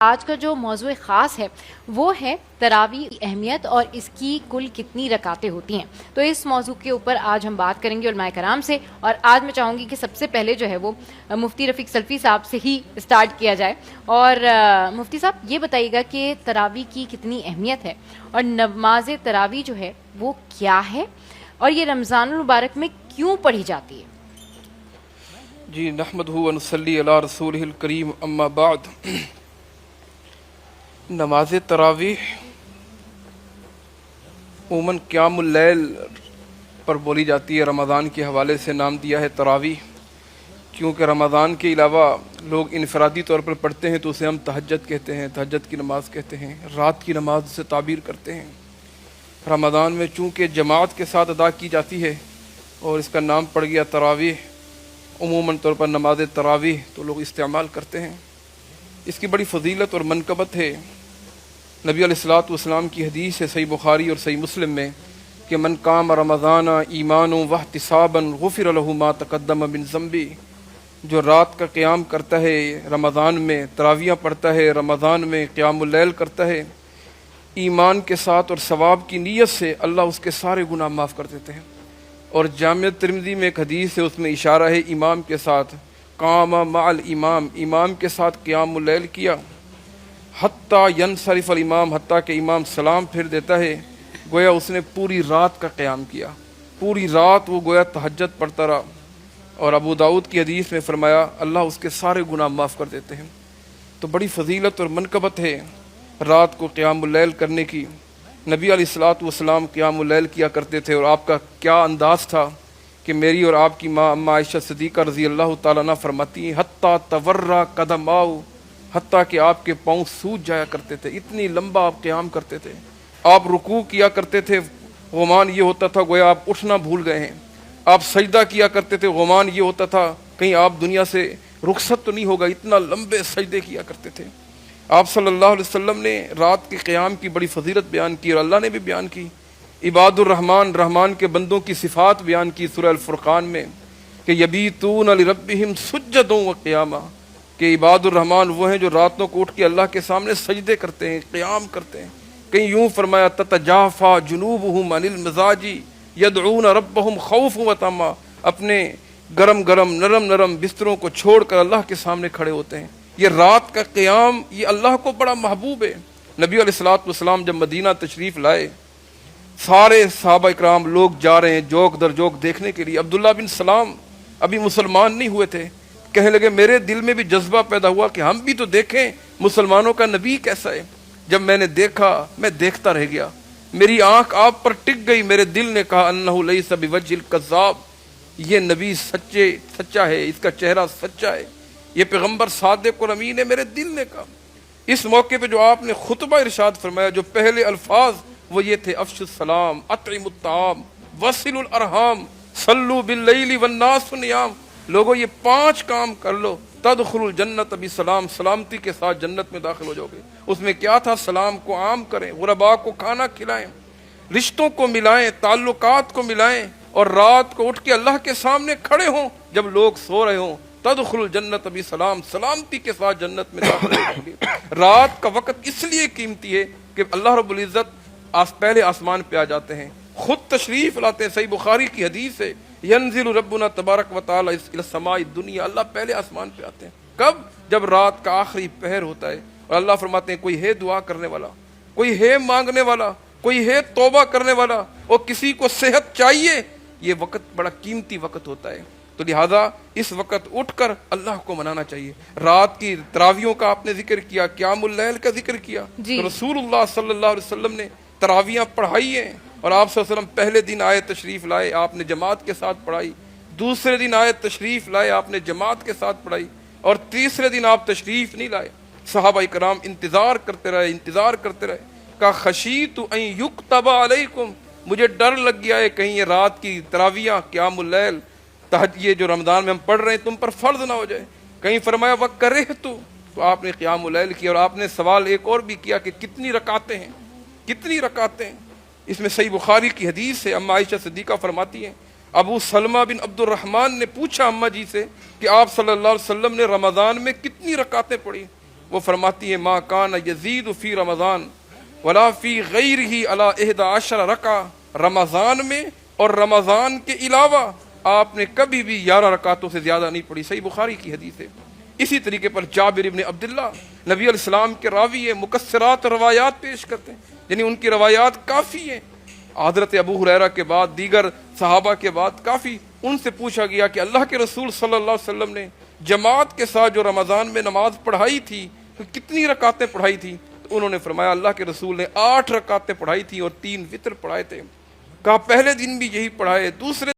آج کا جو موضوع خاص ہے وہ ہے تراویح کی اہمیت اور اس کی کل کتنی رکعتیں ہوتی ہیں. تو اس موضوع کے اوپر آج ہم بات کریں گے علماء کرام سے، اور آج میں چاہوں گی کہ سب سے پہلے جو ہے وہ مفتی رفیق سلفی صاحب سے ہی اسٹارٹ کیا جائے. اور مفتی صاحب یہ بتائیے گا کہ تراویح کی کتنی اہمیت ہے اور نماز تراویح جو ہے وہ کیا ہے اور یہ رمضان المبارک میں کیوں پڑھی جاتی ہے؟ جی نحمدہ و نصلی علی رسولہ الکریم، اما بعد. نماز تراویح عموماً قیام اللیل پر بولی جاتی ہے. رمضان کے حوالے سے نام دیا ہے تراویح، کیونکہ رمضان کے علاوہ لوگ انفرادی طور پر پڑھتے ہیں تو اسے ہم تہجد کہتے ہیں، تہجد کی نماز کہتے ہیں، رات کی نماز سے تعبیر کرتے ہیں. رمضان میں چونکہ جماعت کے ساتھ ادا کی جاتی ہے اور اس کا نام پڑ گیا تراویح، عموماً طور پر نماز تراویح تو لوگ استعمال کرتے ہیں. اس کی بڑی فضیلت اور منقبت ہے. نبی علیہ الصلوۃ والسلام کی حدیث ہے صحیح بخاری اور صحیح مسلم میں کہ من قام رمضان ایمانا واحتسابا غفر له ما تقدم من ذنبه. جو رات کا قیام کرتا ہے رمضان میں، تراویح پڑھتا ہے رمضان میں، قیام اللیل کرتا ہے ایمان کے ساتھ اور ثواب کی نیت سے، اللہ اس کے سارے گناہ معاف کر دیتے ہیں. اور جامع ترمذی میں ایک حدیث ہے، اس میں اشارہ ہے امام کے ساتھ، قام مع الامام، امام کے ساتھ قیام اللیل کیا، حتیٰ ینصرف الامام، حتیٰ کہ امام سلام پھر دیتا ہے، گویا اس نے پوری رات کا قیام کیا، پوری رات وہ گویا تہجد پڑھتا رہا. اور ابو داؤد کی حدیث میں فرمایا اللہ اس کے سارے گناہ معاف کر دیتے ہیں. تو بڑی فضیلت اور منقبت ہے رات کو قیام اللیل کرنے کی. نبی علیہ الصلوۃ والسلام قیام اللیل کیا کرتے تھے، اور آپ کا کیا انداز تھا کہ میری اور آپ کی ماں اما عائشہ صدیقہ رضی اللہ تعالیٰ عنہ فرماتی ہیں حتیٰ تورا قدماؤ، حتیٰ کہ آپ کے پاؤں سوج جایا کرتے تھے، اتنی لمبا آپ قیام کرتے تھے. آپ رکوع کیا کرتے تھے، غمان یہ ہوتا تھا گویا آپ اٹھنا بھول گئے ہیں. آپ سجدہ کیا کرتے تھے، غمان یہ ہوتا تھا کہیں آپ دنیا سے رخصت تو نہیں ہوگا، اتنا لمبے سجدے کیا کرتے تھے. آپ صلی اللہ علیہ وسلم نے رات کے قیام کی بڑی فضیلت بیان کی، اور اللہ نے بھی بیان کی. عباد الرحمن، رحمان کے بندوں کی صفات بیان کی سورہ الفرقان میں کہ یبیتون لربہم سجدا و قیاما، کہ عباد الرحمن وہ ہیں جو راتوں کو اٹھ کے اللہ کے سامنے سجدے کرتے ہیں، قیام کرتے ہیں. کہیں یوں فرمایا تتجافا جنوبہم عن المضاجع یدعون ربہم خوفا و طمعا، اپنے گرم گرم نرم نرم بستروں کو چھوڑ کر اللہ کے سامنے کھڑے ہوتے ہیں. یہ رات کا قیام یہ اللہ کو بڑا محبوب ہے. نبی علیہ الصلوۃ والسلام جب مدینہ تشریف لائے، سارے صحابہ اکرام لوگ جا رہے ہیں جوک در جوک دیکھنے کے لیے. عبداللہ بن سلام ابھی مسلمان نہیں ہوئے تھے، کہنے لگے میرے دل میں بھی جذبہ پیدا ہوا کہ ہم بھی تو دیکھیں مسلمانوں کا نبی کیسا ہے. جب میں نے دیکھا میں دیکھتا رہ گیا، میری آنکھ آپ پر ٹک گئی، میرے دل نے کہا انہ لیس بوجہ الکذاب، یہ نبی سچا ہے، اس کا چہرہ سچا ہے، یہ پیغمبر صادق اور امین ہے. میرے دل نے کہا. اس موقع پہ جو آپ نے خطبہ ارشاد فرمایا، جو پہلے الفاظ وہ یہ تھے افشوا السلام، اطعموا الطعام، وصلوا الارحام، صلوا باللیل والناس نیام. لوگوں یہ 5 کام کر لو تدخلوا الجنت بسلام، سلامتی کے ساتھ جنت میں داخل ہو جاؤ گے. اس میں کیا تھا؟ سلام کو عام کریں، غرباء کو کھانا کھلائیں، رشتوں کو ملائیں، تعلقات کو ملائیں، اور رات کو اٹھ کے اللہ کے سامنے کھڑے ہوں جب لوگ سو رہے ہوں. تدخل الجنت بسلام، سلامتی کے ساتھ جنت میں داخل ہو جائیں گے. رات کا وقت اس لیے قیمتی ہے کہ اللہ رب العزت پہلے آسمان پہ آ جاتے ہیں، خود تشریف لاتے ہیں. صحیح بخاری کی حدیث ہے ینزل ربنا تبارک و تعالی الی السماء الدنیا، اللہ پہلے آسمان پہ آتے ہیں. کب؟ جب رات کا آخری پہر ہوتا ہے، اور اللہ فرماتے ہیں کوئی ہے دعا کرنے والا، کوئی ہے مانگنے والا، کوئی ہے توبہ کرنے والا، اور کسی کو صحت چاہیے. یہ وقت بڑا قیمتی وقت ہوتا ہے، تو لہذا اس وقت اٹھ کر اللہ کو منانا چاہیے. رات کی تراویحوں کا آپ نے ذکر کیا، قیام اللیل کا ذکر کیا. تو رسول اللہ صلی اللہ علیہ وسلم نے تراویحاں پڑھائی ہیں، اور آپ صلی اللہ علیہ وسلم پہلے دن آئے تشریف لائے، آپ نے جماعت کے ساتھ پڑھائی. دوسرے دن آئے تشریف لائے، آپ نے جماعت کے ساتھ پڑھائی. اور تیسرے دن آپ تشریف نہیں لائے، صحابہ کرام انتظار کرتے رہے. کہا خشیت ان یکتب علیکم، مجھے ڈر لگ گیا ہے کہیں یہ رات کی تراویحاں قیام اللیل یہ جو رمضان میں ہم پڑھ رہے ہیں تم پر فرض نہ ہو جائے. کہیں فرمایا وکرہت، تو آپ نے قیام اللیل کیا. اور آپ نے سوال ایک اور بھی کیا کہ کتنی رکعتیں ہیں، کتنی رکعتیں. اس میں صحیح بخاری کی حدیث ہے، اما عائشہ صدیقہ فرماتی ہیں ابو سلمہ بن عبد الرحمن نے پوچھا اماں جی سے کہ آپ صلی اللہ علیہ وسلم نے رمضان میں کتنی رکعتیں پڑھی؟ وہ فرماتی ہے ما کان یزید فی رمضان ولا فی غیرہ علی 11 رکعہ، رمضان میں اور رمضان کے علاوہ آپ نے کبھی بھی 11 رکعتوں سے زیادہ نہیں پڑھی، صحیح بخاری کی حدیث ہے۔ اسی طریقے پر جابر ابن عبداللہ نبی علیہ السلام کے راوی ہیں، مکثرات روایات پیش کرتے ہیں، یعنی ان کی روایات کافی ہیں، حضرت ابو ہریرہ کے بعد دیگر صحابہ کے بعد کافی۔ ان سے پوچھا گیا کہ اللہ کے رسول صلی اللہ علیہ وسلم نے جماعت کے ساتھ جو رمضان میں نماز پڑھائی تھی تو کتنی رکعتیں پڑھائی تھی؟ تو انہوں نے فرمایا اللہ کے رسول نے 8 رکعتیں پڑھائی تھی اور 3 وتر پڑھائے تھے۔ کہا پہلے دن بھی یہی پڑھائے، دوسرے